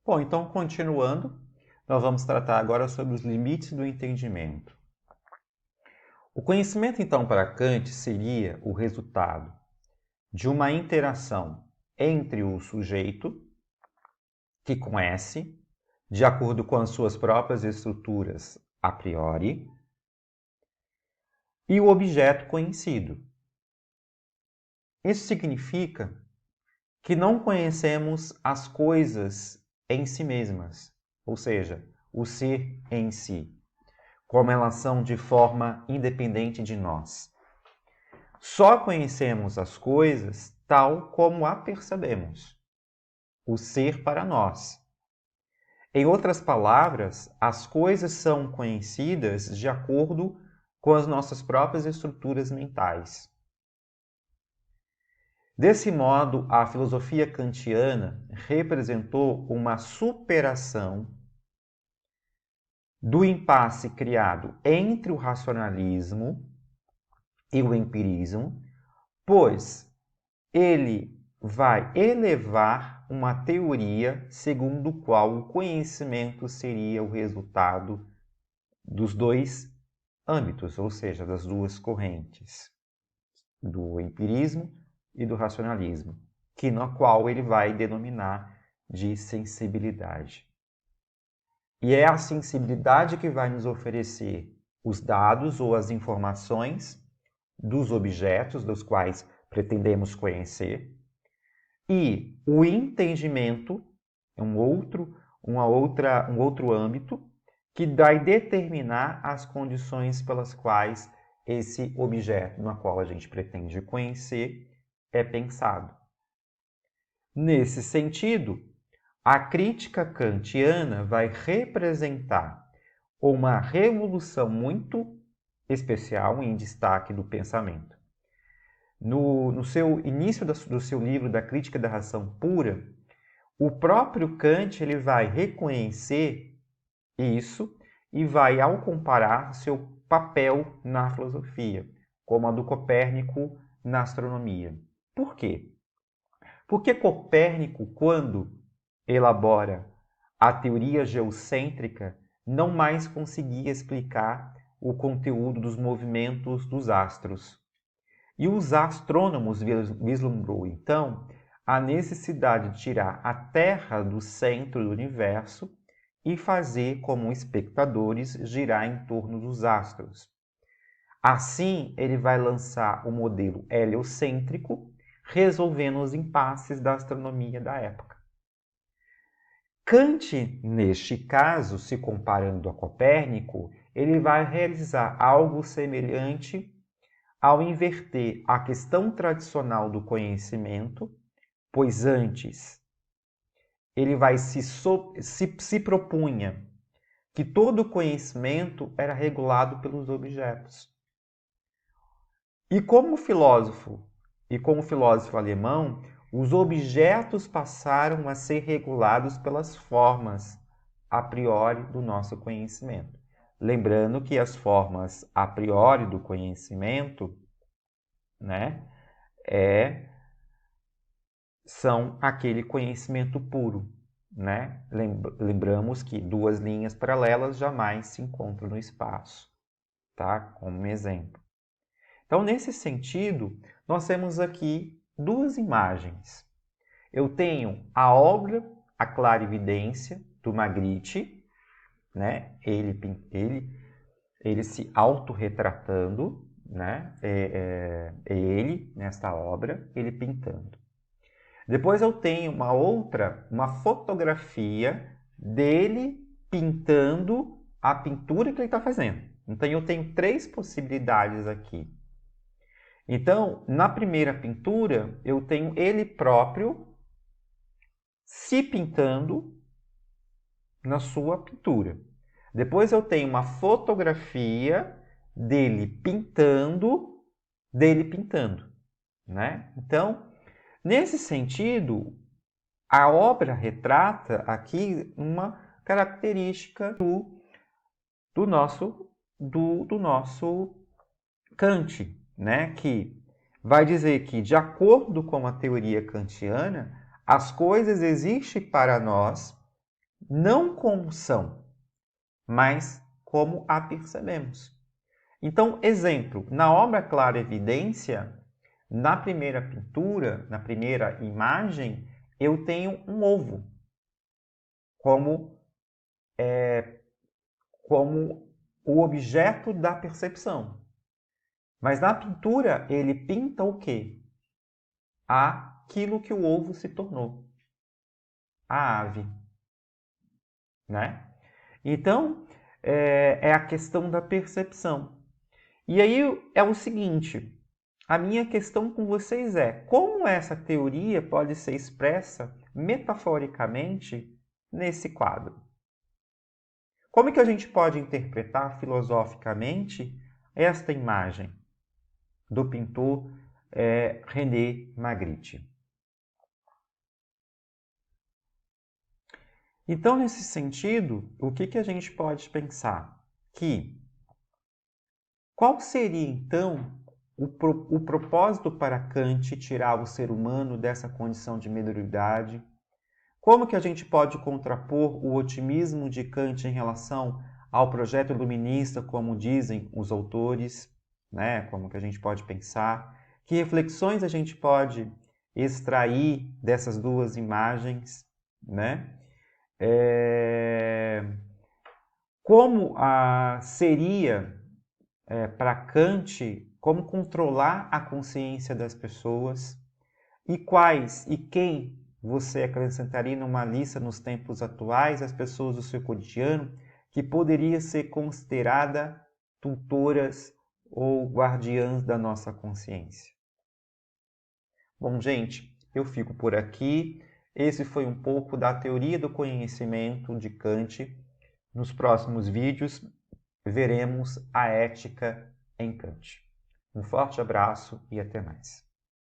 Bom, então, continuando, nós vamos tratar agora sobre os limites do entendimento. O conhecimento, então, para Kant seria o resultado de uma interação entre o sujeito, que conhece, de acordo com as suas próprias estruturas a priori, e o objeto conhecido. Isso significa que não conhecemos as coisas em si mesmas, ou seja, o ser em si, como elas são de forma independente de nós. Só conhecemos as coisas tal como a percebemos, o ser para nós. Em outras palavras, as coisas são conhecidas de acordo com as nossas próprias estruturas mentais. Desse modo, a filosofia kantiana representou uma superação do impasse criado entre o racionalismo e o empirismo, pois ele vai elevar uma teoria segundo a qual o conhecimento seria o resultado dos dois âmbitos, ou seja, das duas correntes, do empirismo e do racionalismo, na qual ele vai denominar de sensibilidade. E é a sensibilidade que vai nos oferecer os dados ou as informações dos objetos dos quais pretendemos conhecer, e o entendimento é um outro âmbito que vai determinar as condições pelas quais esse objeto no qual a gente pretende conhecer é pensado. Nesse sentido, a crítica kantiana vai representar uma revolução muito especial em destaque do pensamento. No seu início do seu livro da Crítica da Razão Pura, o próprio Kant ele vai reconhecer isso e vai, ao comparar, seu papel na filosofia, como a do Copérnico na astronomia. Por quê? Porque Copérnico, quando elabora a teoria geocêntrica, não mais conseguia explicar o conteúdo dos movimentos dos astros. E os astrônomos vislumbrou, então, a necessidade de tirar a Terra do centro do universo e fazer, como espectadores, girar em torno dos astros. Assim, ele vai lançar o modelo heliocêntrico, resolvendo os impasses da astronomia da época. Kant, neste caso, se comparando a Copérnico, ele vai realizar algo semelhante ao inverter a questão tradicional do conhecimento, pois antes ele vai se propunha que todo conhecimento era regulado pelos objetos. E como filósofo alemão, os objetos passaram a ser regulados pelas formas a priori do nosso conhecimento. Lembrando que as formas a priori do conhecimento, né, são aquele conhecimento puro, né? Lembramos que duas linhas paralelas jamais se encontram no espaço, tá? Como um exemplo. Então, nesse sentido, nós temos aqui duas imagens. Eu tenho a obra A Clarividência, do Magritte, né? Ele se autorretratando, né? Ele, nesta obra, ele pintando. Depois eu tenho uma fotografia dele pintando a pintura que ele está fazendo. Então eu tenho três possibilidades aqui. Então, na primeira pintura, eu tenho ele próprio se pintando na sua pintura. Depois eu tenho uma fotografia dele pintando, né? Então, nesse sentido, a obra retrata aqui uma característica do nosso Kant, né? Que vai dizer que, de acordo com a teoria kantiana, as coisas existem para nós não como são, mas como a percebemos. Então, exemplo, na obra Clara Evidência, na primeira pintura, na primeira imagem, eu tenho um ovo como o objeto da percepção. Mas na pintura, ele pinta o quê? Aquilo que o ovo se tornou. A ave. Né? Então, é a questão da percepção. E aí é o seguinte, a minha questão com vocês é, como essa teoria pode ser expressa metaforicamente nesse quadro? Como que a gente pode interpretar filosoficamente esta imagem do pintor René Magritte? Então, nesse sentido, o que a gente pode pensar? Qual seria, então, o propósito para Kant tirar o ser humano dessa condição de mediocridade? Como que a gente pode contrapor o otimismo de Kant em relação ao projeto iluminista, como dizem os autores, né? Como que a gente pode pensar? Que reflexões a gente pode extrair dessas duas imagens, né? Como seria para Kant como controlar a consciência das pessoas e quais e quem você acrescentaria numa lista nos tempos atuais as pessoas do seu cotidiano que poderia ser considerada tutoras ou guardiãs da nossa consciência. Bom, gente, eu fico por aqui. Esse foi um pouco da teoria do conhecimento de Kant. Nos próximos vídeos, veremos a ética em Kant. Um forte abraço e até mais.